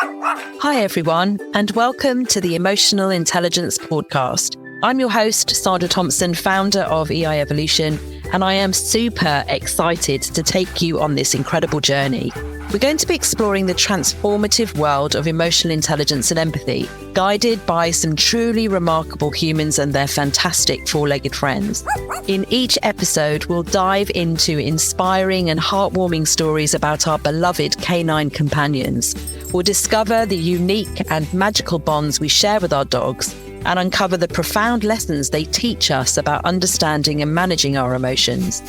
Hi, everyone, and welcome to the Emotional Intelligence Podcast. I'm your host, Sandra Thompson, founder of EI Evolution, and I am super excited to take you on this incredible journey. We're going to be exploring the transformative world of emotional intelligence and empathy, guided by some truly remarkable humans and their fantastic four-legged friends. In each episode, we'll dive into inspiring and heartwarming stories about our beloved canine companions. We'll discover the unique and magical bonds we share with our dogs and uncover the profound lessons they teach us about understanding and managing our emotions.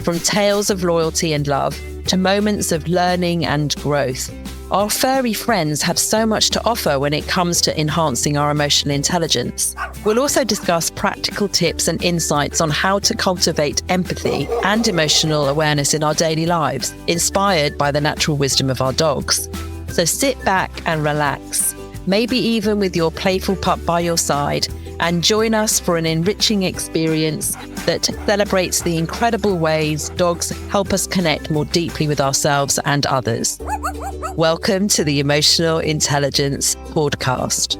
From tales of loyalty and love to moments of learning and growth, our furry friends have so much to offer when it comes to enhancing our emotional intelligence. We'll also discuss practical tips and insights on how to cultivate empathy and emotional awareness in our daily lives, inspired by the natural wisdom of our dogs. So sit back and relax, maybe even with your playful pup by your side, and join us for an enriching experience that celebrates the incredible ways dogs help us connect more deeply with ourselves and others. Welcome to the Emotional Intelligence Podcast.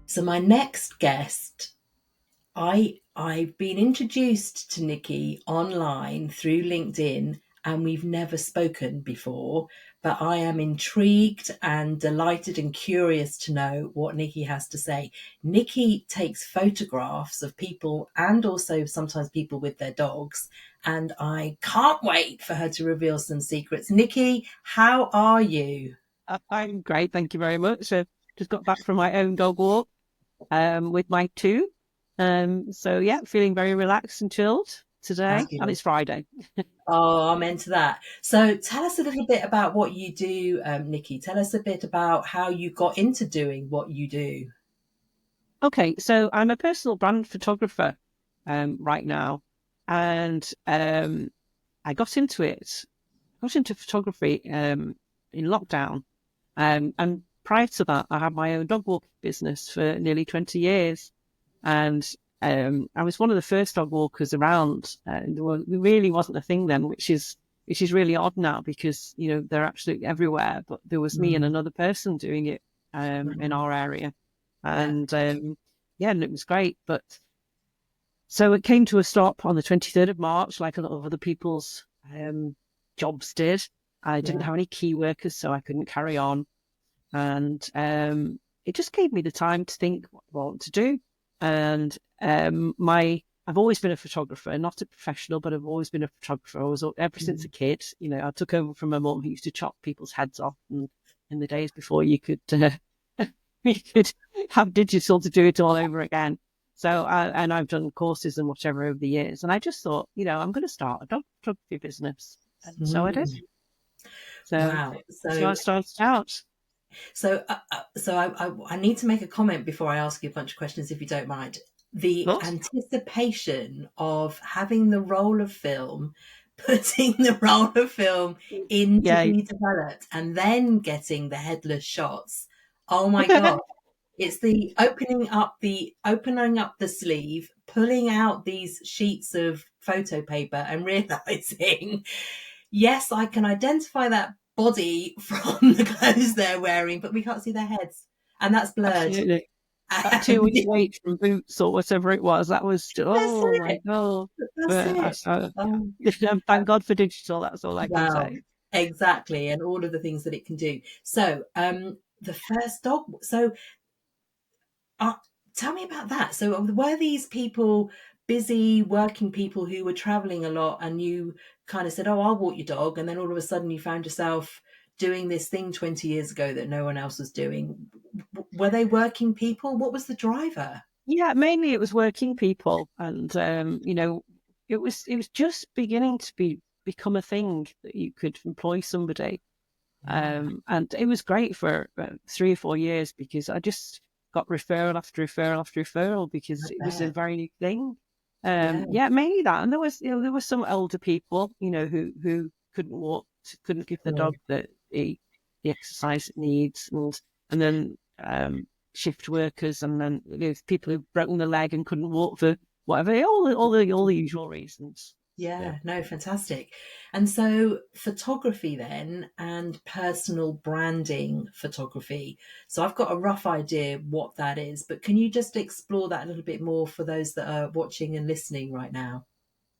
So my next guest, I've been introduced to Nicki online through LinkedIn, and we've never spoken before, but I am intrigued and delighted and curious to know what Nicki has to say. Nicki takes photographs of people and also sometimes people with their dogs, and I can't wait for her to reveal some secrets. Nicki, how are you? I'm great, thank you very much. I've just got back from my own dog walk with my two. So yeah, feeling very relaxed and chilled today, and it's Friday. Oh, I'm into that. So tell us a little bit about what you do, Nicki. Tell us a bit about how you got into doing what you do. Okay, so I'm a personal brand photographer right now, and I got into photography in lockdown. And prior to that, I had my own dog walking business for nearly 20 years. And I was one of the first dog walkers around. And it really wasn't a thing then, which is really odd now because, you know, they're absolutely everywhere. But there was me and another person doing it in our area. And and it was great. But so it came to a stop on the 23rd of March, like a lot of other people's jobs did. I didn't have any key workers, so I couldn't carry on. And it just gave me the time to think what to do. And I've always been a photographer, not a professional, but I've always been a photographer. I was ever since a kid. You know, I took over from my mum who used to chop people's heads off, and in the days before you could you could have digital to do it all over again. So and I've done courses and whatever over the years, and I just thought, you know, I'm going to start a dog photography business, and so I did. So, Wow. so I started out. So I need to make a comment before I ask you a bunch of questions, if you don't mind. The anticipation of having the roll of film, putting the roll of film in to be developed, and then getting the headless shots. Oh my God. It's the opening up the sleeve, pulling out these sheets of photo paper and realizing, yes, I can identify that body from the clothes they're wearing, but we can't see their heads, and that's blurred. Absolutely. That 2 weeks wait from Boots or whatever it was, that was just, my God. Thank God for digital, that's all I can say. Exactly, and all of the things that it can do. So the first dog, so tell me about that. So were these people busy working people who were traveling a lot, and you kind of said, oh, I'll walk your dog, and then all of a sudden you found yourself doing this thing 20 years ago that no one else was doing? Were they working people? What was the driver? Yeah, mainly it was working people, and you know, it was just beginning to become a thing that you could employ somebody. And it was great for 3 or 4 years because I just got referral after referral after referral because it was a very new thing. Mainly that. And there was some older people, you know, who couldn't walk, couldn't give the dog the exercise it needs, and then shift workers, and then people who've broken their leg and couldn't walk for whatever, all the usual reasons. Yeah, no, fantastic. And so photography then and personal branding photography. So I've got a rough idea what that is, but can you just explore that a little bit more for those that are watching and listening right now?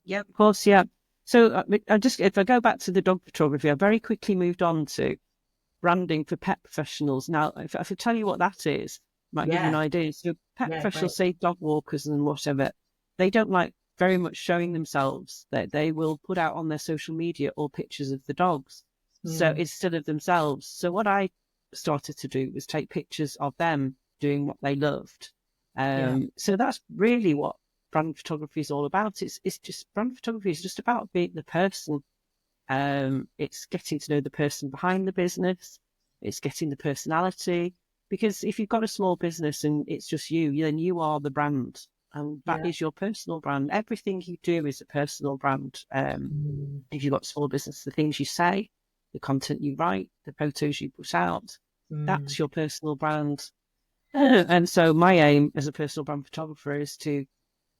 Yeah, of course, yeah. So if I go back to the dog photography, I very quickly moved on to branding for pet professionals. Now, if I tell you what that is, might give you an Yeah, idea. So pet yeah, great. professionals, say dog walkers and whatever, they don't like very much showing themselves. They will put out on their social media all pictures of the dogs. So Mm, instead of themselves. So what I started to do was take pictures of them doing what they loved. yeah, So that's really what brand photography is all about. It's just brand photography is just about being the person. It's getting to know the person behind the business. It's getting the personality. Because if you've got a small business and it's just you, then you are the brand. And that yeah. is your personal brand. Everything you do is a personal brand. Mm, If you've got a small business, the things you say, the content you write, the photos you put out, mm, that's your personal brand. And so my aim as a personal brand photographer is to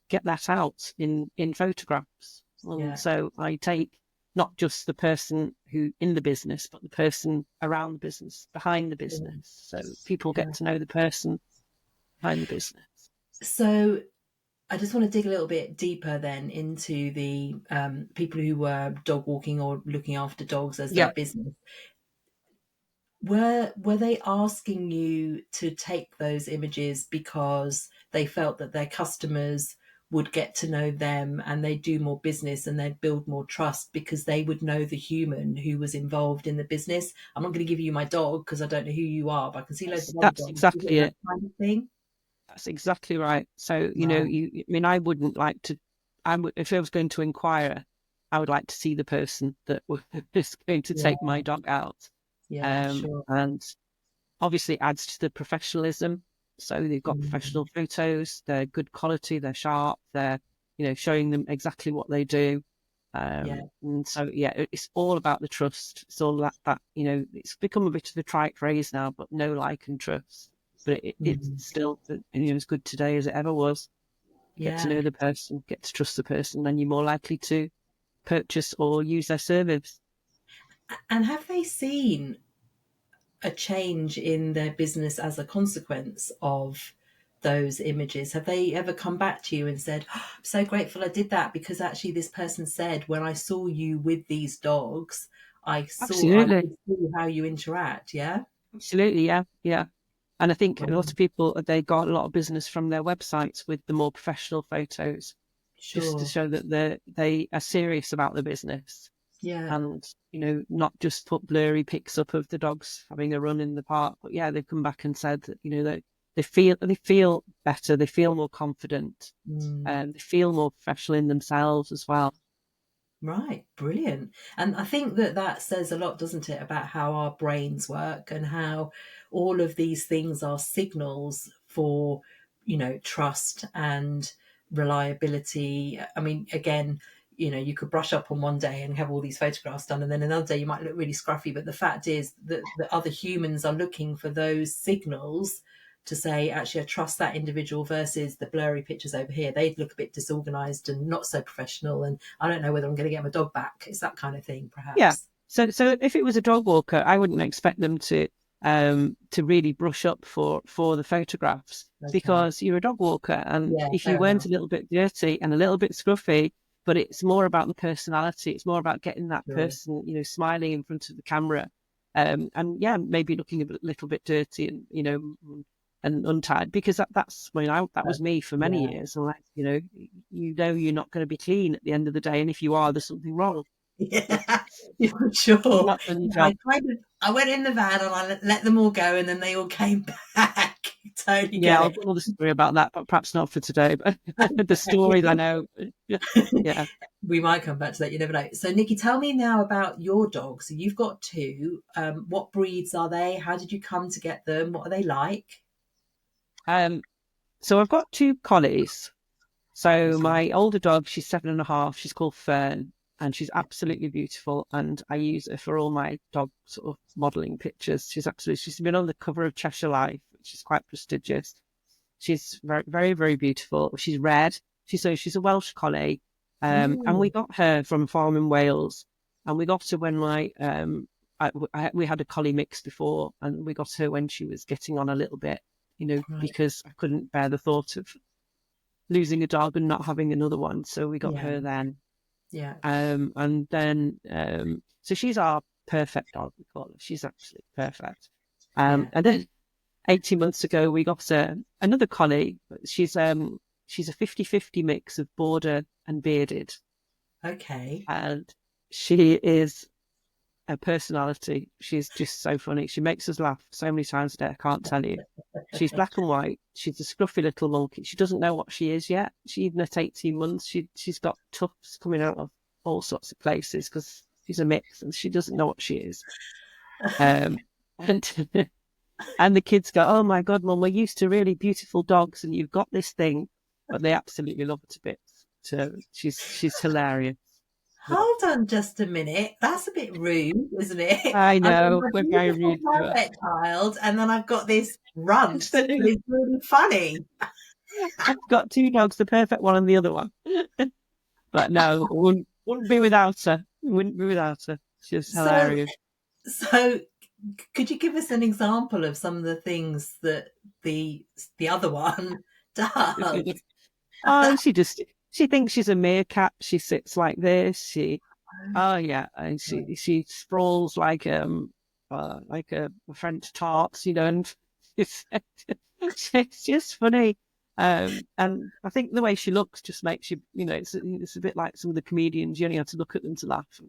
get that out in photographs. And yeah, so I take not just the person who in the business, but the person around the business, behind the business. mm, So people yeah. get to know the person behind the business. So I just want to dig a little bit deeper then into the people who were dog walking or looking after dogs as their Yeah, business. Were they asking you to take those images because they felt that their customers would get to know them and they'd do more business and they'd build more trust because they would know the human who was involved in the business? I'm not going to give you my dog because I don't know who you are, but I can see loads of other that's dogs. Is it exactly that it. kind of thing? That's exactly right. So, Right. I mean, I wouldn't like to, if I was going to inquire, I would like to see the person that was going to Yeah. take my dog out. Yeah. Sure. And obviously it adds to the professionalism. So they've got Mm, professional photos, they're good quality, they're sharp, they're, showing them exactly what they do. yeah. And so, yeah, it's all about the trust. It's all that, it's become a bit of a trite phrase now, but know, like, and trust. But it's Mm, still, as good today as it ever was. Get to yeah. know the person, get to trust the person, then you're more likely to purchase or use their service. And have they seen a change in their business as a consequence of those images? Have they ever come back to you and said, oh, I'm so grateful I did that because actually this person said when I saw you with these dogs, I Absolutely. could see how you interact. Yeah. Absolutely, yeah, yeah. And I think a Wow. lot of people, they got a lot of business from their websites with the more professional photos, just to Sure. show that they are serious about the business Yeah. and, not just put blurry pics up of the dogs having a run in the park. But yeah, they've come back and said that, that they feel better, they feel more confident, Mm. and they feel more professional in themselves as well. Right, brilliant. And I think that that says a lot, doesn't it, about how our brains work and how all of these things are signals for, trust and reliability. I mean, again, you could brush up on one day and have all these photographs done, and then another day you might look really scruffy. But the fact is that other humans are looking for those signals to say, actually, I trust that individual versus the blurry pictures over here. They look a bit disorganized and not so professional. And I don't know whether I'm going to get my dog back. It's that kind of thing, Yeah. perhaps. So if it was a dog walker, I wouldn't expect them to really brush up for the photographs, Okay. because you're a dog walker, and Yeah, if you fair weren't enough. a little bit dirty and a little bit scruffy, but it's more about the personality. It's more about getting that Sure. person, smiling in front of the camera, and yeah, maybe looking little bit dirty and and untied, because that's that was me for many Yeah. years. And like, you're not going to be clean at the end of the day, and if you are, there's something wrong. Yeah, yeah, sure. Not done your Yeah, job. I went in the van and I let them all go, and then they all came back. Totally Yeah, get I'll it. tell the story about that, but perhaps not for today. But the stories I know, yeah. We might come back to that. You never know. So, Nikki, tell me now about your dogs. So, you've got two. What breeds are they? How did you come to get them? What are they like? Um, so I've got two collies. So Okay. my older dog, she's 7.5. She's called Fern, and she's absolutely beautiful. And I use her for all my dog sort of modelling pictures. She's been on the cover of Cheshire Life, which is quite prestigious. She's very, very, very beautiful. She's red. She's a Welsh collie. And we got her from a farm in Wales, and we got her when we had a collie mix before, and we got her when she was getting on a little bit, Right. because I couldn't bear the thought of losing a dog and not having another one. So we got Yeah. her then. Yeah. And then, so she's our perfect dog, we call her. She's absolutely perfect. And then 18 months ago, we got another collie. She's a 50-50 mix of border and bearded. Okay. And she is a personality. She's just so funny. She makes us laugh so many times a day, I can't tell you. She's black and white. She's a scruffy little monkey. She doesn't know what she is yet. Even at 18 months, she's got tufts coming out of all sorts of places because she's a mix and she doesn't know what she is. And and the kids go, "Oh my God, Mum, we're used to really beautiful dogs and you've got this thing," but they absolutely love her to bits. So she's hilarious. Hold on just a minute. That's a bit rude, isn't it? I know, I've got we're my very beautiful rude to her. perfect child, and then I've got this runt. But it's really funny. I've got two dogs, the perfect one and the other one. But no, wouldn't be without her. Wouldn't be without her. She's hilarious. So could you give us an example of some of the things that the other one does? Oh, she thinks she's a meerkat. She sits like this. And she sprawls like a French tart, and it's just funny. And I think the way she looks just makes you, it's a bit like some of the comedians. You only have to look at them to laugh.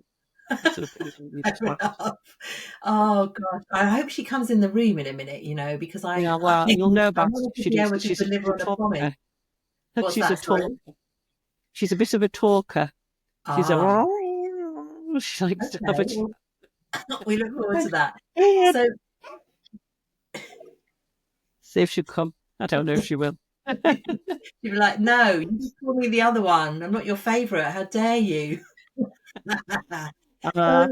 Oh gosh, I hope she comes in the room in a minute, because you'll know about wanted to she be does. able to She's deliver on a promise. What's she's that, a talker. She's a bit of a talker. She's she likes to have a chat. We look forward to that. So see if she'll come. I don't know if she will. You'd be like, "No, you just call me the other one. I'm not your favourite. How dare you?"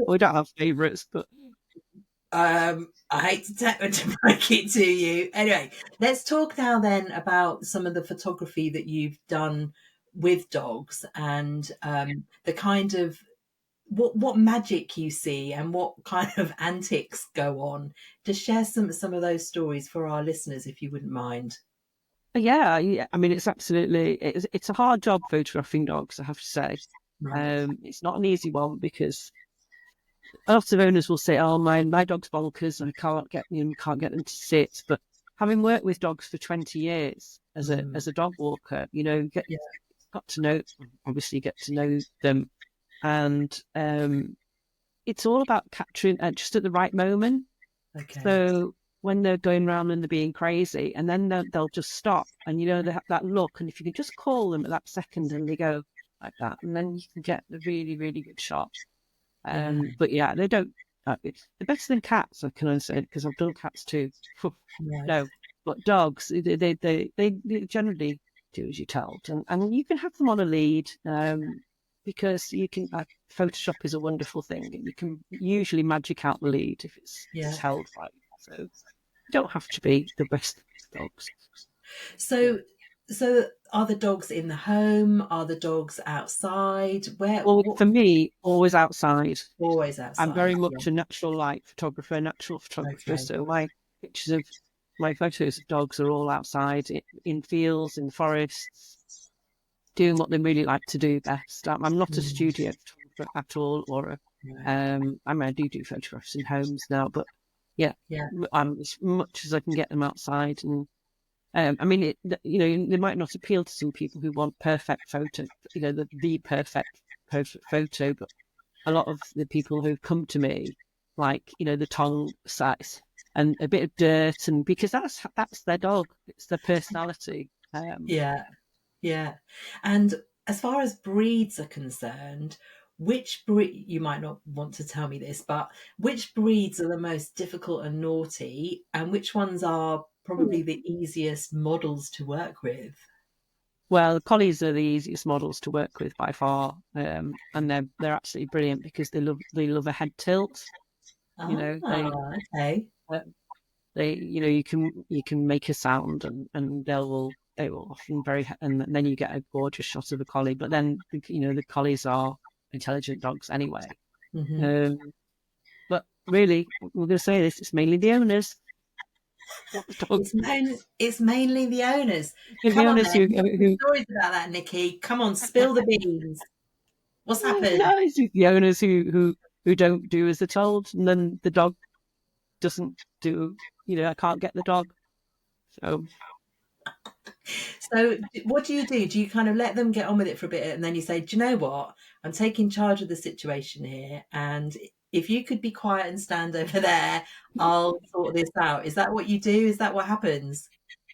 We don't have favourites, but I hate to break it to you. Anyway, let's talk now then about some of the photography that you've done with dogs and the kind of what magic you see and what kind of antics go on. Just share some of those stories for our listeners, if you wouldn't mind. Yeah. I mean, it's absolutely it's a hard job photographing dogs, I have to say. Right. It's not an easy one because a lot of owners will say, "Oh, my dog's bonkers, and I can't get them to sit." But having worked with dogs for 20 years as a dog walker, got to know them, and it's all about capturing just at the right moment. Okay. So when they're going around and they're being crazy, and then they'll just stop, and they have that look, and if you can just call them at that second, and they go like that, and then you can get the really, really good shot. But yeah, they don't. They're better than cats, I can only say, because I've done cats too. No, but dogs, they generally do as you're told, and you can have them on a lead, because you can. Photoshop is a wonderful thing, and you can usually magic out the lead if it's held right. So you don't have to be the best dogs. So are the dogs in the home? Are the dogs outside? For me, always outside. Always outside. I'm very much a natural light photographer, Okay. So my photos of dogs are all outside, in fields, in forests, doing what they really like to do best. I'm not a studio photographer at all, or I do photographs in homes now, but I'm as much as I can get them outside. And I mean, they might not appeal to some people who want perfect photo, the perfect photo, but a lot of the people who come to me, like, the tongue size and a bit of dirt, and because that's their dog, it's their personality. Yeah. And as far as breeds are concerned, which breed, you might not want to tell me this, but which breeds are the most difficult and naughty, and which ones are probably the easiest models to work with? Well, collies are the easiest models to work with by far, and they're absolutely brilliant because they love a head tilt. Okay. You can make a sound, and they will they were often and then you get a gorgeous shot of a collie. But then, the collies are intelligent dogs anyway. Mm-hmm. But really, we're going to say this: it's mainly the owners. Not the dogs. It's mainly the owners. It's the Come on, owners then. What's the who stories about that, Nicki? Come on, spill the beans. What's happened? no, it's the owners who don't do as they're told, and then the dog doesn't do. I can't get the dog. So what do? Do you kind of let them get on with it for a bit and then you say, do you know what? I'm taking charge of the situation here, and if you could be quiet and stand over there, I'll sort this out. Is that what you do? Is that what happens?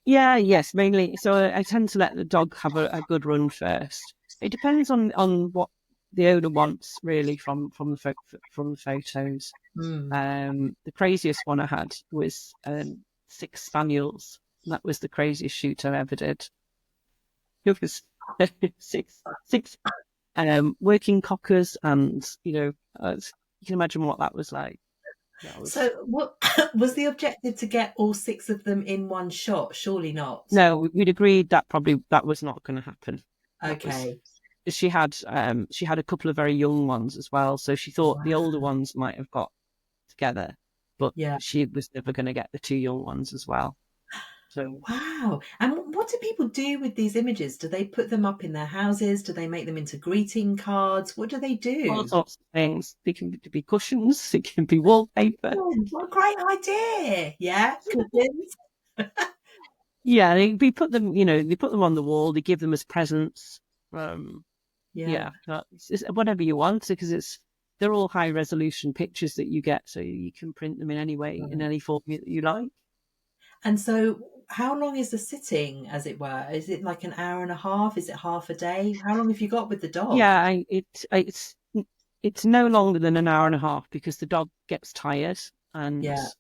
Yeah, yes, mainly. So I tend to let the dog have a good run first. It depends on what the owner wants, really, from the photos. The craziest one I had was 6 spaniels. That was the craziest shoot I ever did. It was six working cockers, and you can imagine what that was like. So what was the objective, to get all 6 of them in one shot? Surely not. No, we'd agreed that that was not going to happen. Okay. She had a couple of very young ones as well, so she thought the older ones might have got together, but she was never going to get the 2 young ones as well. So wow. And what do people do with these images? Do they put them up in their houses? Do they make them into greeting cards? What do they do? All sorts of things. They can be cushions, it can be wallpaper. Oh, what a great idea. Yeah, cushions. Yeah, they put them, they put them on the wall, they give them as presents. Whatever you want, because they're all high resolution pictures that you get, so you can print them in any way, in any form that you like. And so how long is the sitting, as it were? Is it like an hour and a half? Is it half a day? How long have you got with the dog? Yeah, it's no longer than an hour and a half, because the dog gets tired, and it's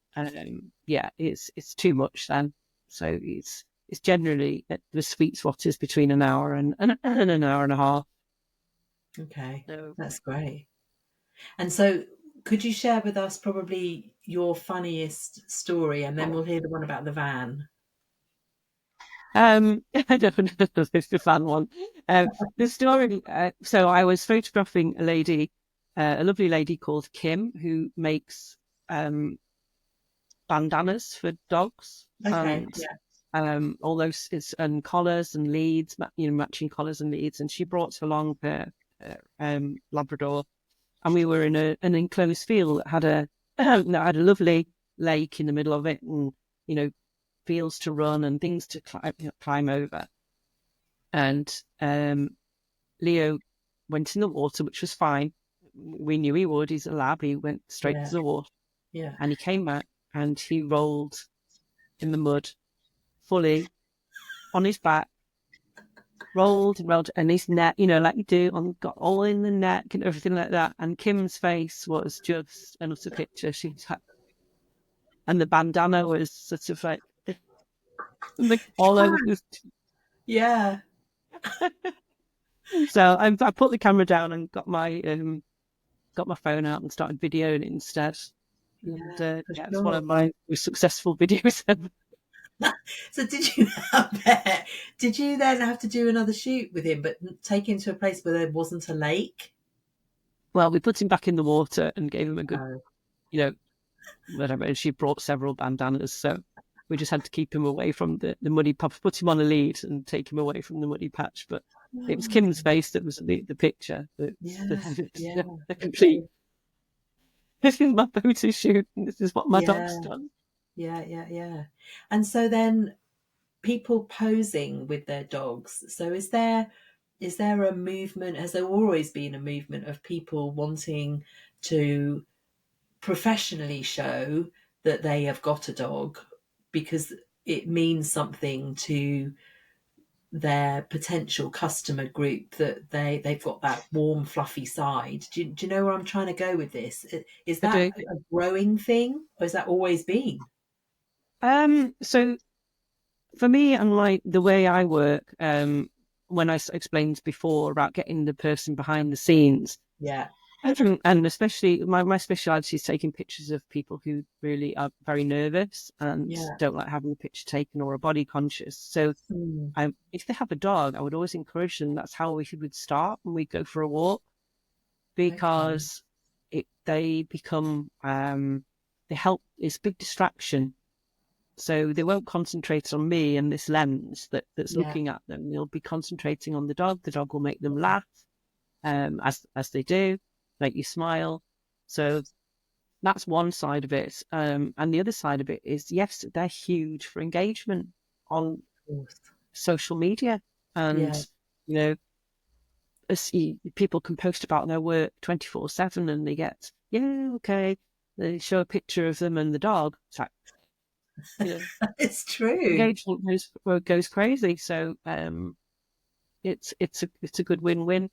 too much then. So it's generally, the sweet spot is between an hour and an hour and a half. Okay, that's great. And so could you share with us probably your funniest story, and then we'll hear the one about the van? I don't know if it's the fun one. The story, so I was photographing a lady, a lovely lady called Kim, who makes bandanas for dogs. Okay, all those, and collars and leads, matching collars and leads. And she brought along her Labrador, and we were in an enclosed field that had a lovely lake in the middle of it, and fields to run and things to climb over. And Leo went in the water, which was fine. We knew he would. He's a lab. He went straight to the water. Yeah. And he came back and he rolled in the mud, fully on his back, rolled and his neck, like you do, got all in the neck and everything like that. And Kim's face was just an utter picture. And the bandana was sort of like all over. Yeah. So I put the camera down and got my phone out and started videoing it instead. And it's one of my most successful videos ever. So did you then have to do another shoot with him, but take him to a place where there wasn't a lake? Well, we put him back in the water and gave him a good, whatever. And she brought several bandanas, so we just had to keep him away from the muddy patch, put him on a lead and take him away from the muddy patch. But it was Kim's face that was the picture. The complete. This is my photo shoot, and this is what my dog's done. Yeah. And so then, people posing with their dogs. So is there a movement? Has there always been a movement of people wanting to professionally show that they have got a dog because it means something to their potential customer group, that they've got that warm, fluffy side? Do you know where I'm trying to go with this? Is that a growing thing, or has that always been? So for me, and like the way I work, when I explained before about getting the person behind the scenes, And especially my speciality is taking pictures of people who really are very nervous and don't like having a picture taken or are body conscious. So if they have a dog, I would always encourage them. That's how we would start when we go for a walk, because they become, they help, it's a big distraction. So they won't concentrate on me and this lens that's looking at them. They'll be concentrating on the dog. The dog will make them laugh, as they do, make you smile. So that's one side of it. And the other side of it is, yes, they're huge for engagement on social media. And, you know, people can post about their work 24/7 and they get, they show a picture of them and the dog. It's like, it's true. Engagement goes crazy. So it's a good win-win.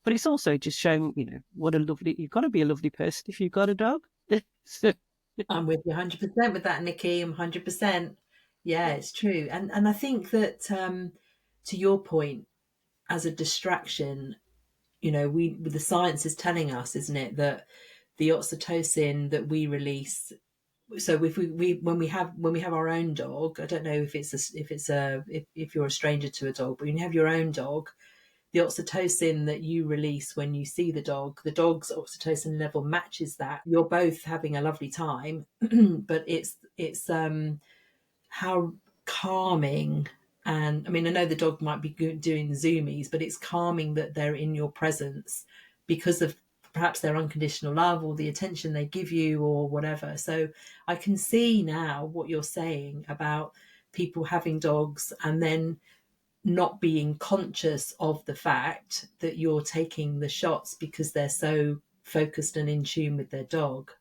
But it's also just showing, you've got to be a lovely person if you've got a dog. I'm with you 100% with that, Nicki. I'm 100%. Yeah, it's true. And I think that, to your point, as a distraction, the science is telling us, isn't it, that the oxytocin that we release. So if when we have our own dog, I don't know if you're a stranger to a dog, but when you have your own dog, the oxytocin that you release when you see the dog's oxytocin level matches that. You're both having a lovely time, but it's how calming. And I mean, I know the dog might be doing zoomies, but it's calming that they're in your presence because of perhaps their unconditional love or the attention they give you or whatever. So I can see now what you're saying about people having dogs and then not being conscious of the fact that you're taking the shots because they're so focused and in tune with their dog.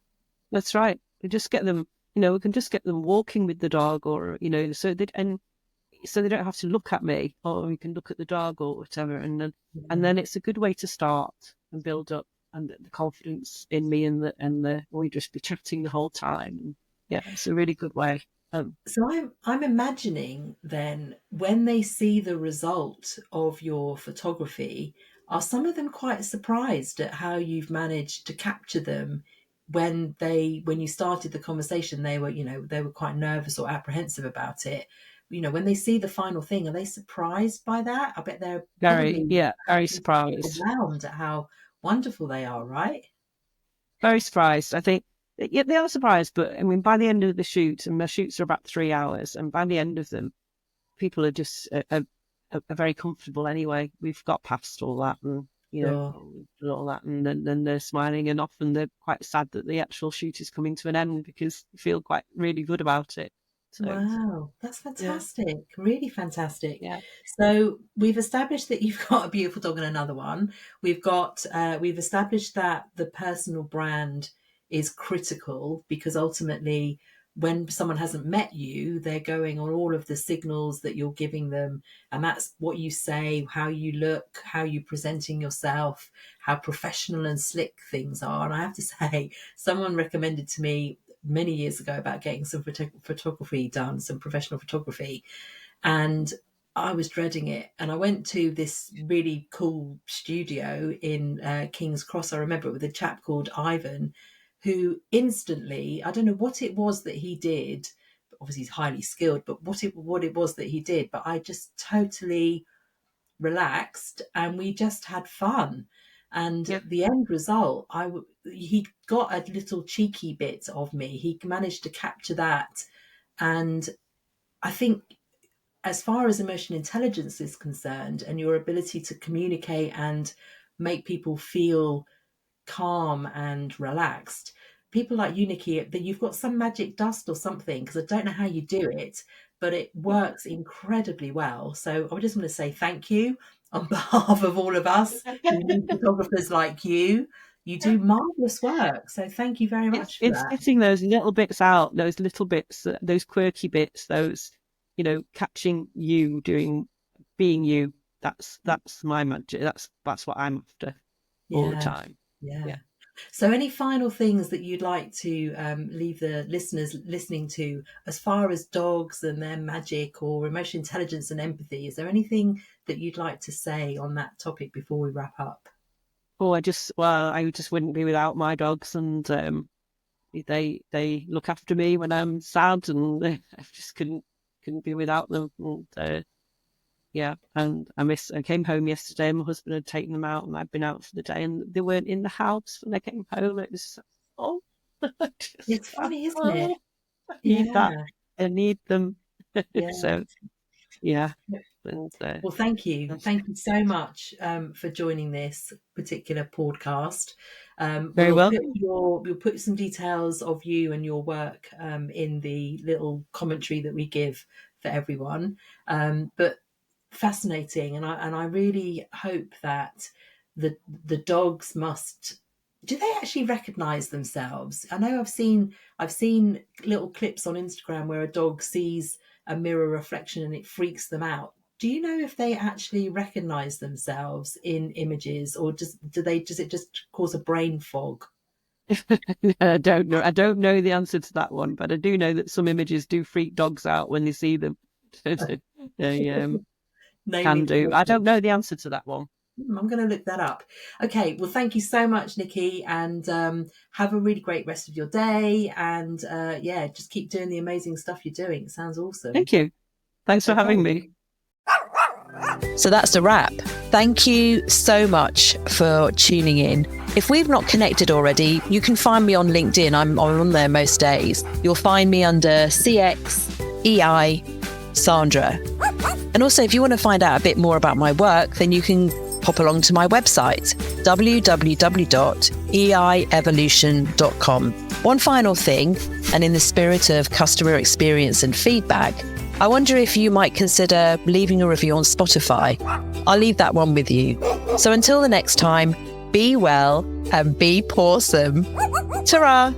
That's right. We just get them, we can just get them walking with the dog, or, so they don't have to look at me, or we can look at the dog or whatever. And then it's a good way to start and build up and the confidence in me and we just be chatting the whole time. And yeah, it's a really good way. So I'm imagining then when they see the result of your photography, are some of them quite surprised at how you've managed to capture them? When you started the conversation, they were quite nervous or apprehensive about it. When they see the final thing, are they surprised by that? I bet they're very surprised, overwhelmed at how wonderful they are, right? Very surprised. I think they are surprised, but I mean, by the end of the shoot, and my shoots are about 3 hours, and by the end of them, people are just are very comfortable anyway. We've got past all that, and all that, and then they're smiling, and often they're quite sad that the actual shoot is coming to an end because they feel quite really good about it. So, wow, that's fantastic. Yeah. Really fantastic. Yeah. So we've established that you've got a beautiful dog and another one. We've established that the personal brand is critical because ultimately when someone hasn't met you, they're going on all of the signals that you're giving them. And that's what you say, how you look, how you're presenting yourself, how professional and slick things are. And I have to say, someone recommended to me many years ago about getting some photography done, some professional photography. And I was dreading it. And I went to this really cool studio in King's Cross. I remember it, with a chap called Ivan, who instantly, I don't know what it was that he did, but obviously he's highly skilled, but what it was that he did, but I just totally relaxed and we just had fun. And the end result, he got a little cheeky bit of me. He managed to capture that. And I think as far as emotional intelligence is concerned and your ability to communicate and make people feel calm and relaxed, people like you, Nicki, that you've got some magic dust or something, because I don't know how you do it, but it works incredibly well. So I just want to say thank you on behalf of all of us who need photographers like you. You do marvelous work. So thank you very much for that. It's getting those little bits out, those little bits, those quirky bits, those, catching you being you. That's my magic. That's what I'm after all the time. Yeah. So any final things that you'd like to leave the listeners listening to as far as dogs and their magic or emotional intelligence and empathy? Is there anything that you'd like to say on that topic before we wrap up? I just wouldn't be without my dogs, and they look after me when I'm sad, and I just couldn't be without them. And, and I came home yesterday, and my husband had taken them out, and I'd been out for the day, and they weren't in the house when I came home. It was it's funny, isn't it? I need that. I need them. Yeah. So, yeah. And, well, thank you so much for joining this particular podcast. Very welcome. We'll put some details of you and your work in the little commentary that we give for everyone. But fascinating, and I really hope that the dogs must. Do they actually recognise themselves? I know I've seen little clips on Instagram where a dog sees a mirror reflection and it freaks them out. Do you know if they actually recognise themselves in images, or does it just cause a brain fog? I don't know. I don't know the answer to that one, but I do know that some images do freak dogs out when they see them. They can do. I don't know the answer to that one. I'm going to look that up. Okay, well, thank you so much, Nicki, and have a really great rest of your day. And just keep doing the amazing stuff you're doing. It sounds awesome. Thank you. Thanks for having me. So that's a wrap. Thank you so much for tuning in. If we've not connected already, you can find me on LinkedIn. I'm on there most days. You'll find me under CXEI Sandra. And also, if you want to find out a bit more about my work, then you can pop along to my website, www.eievolution.com. One final thing, and in the spirit of customer experience and feedback, I wonder if you might consider leaving a review on Spotify. I'll leave that one with you. So until the next time, be well and be pawsome. Ta-ra!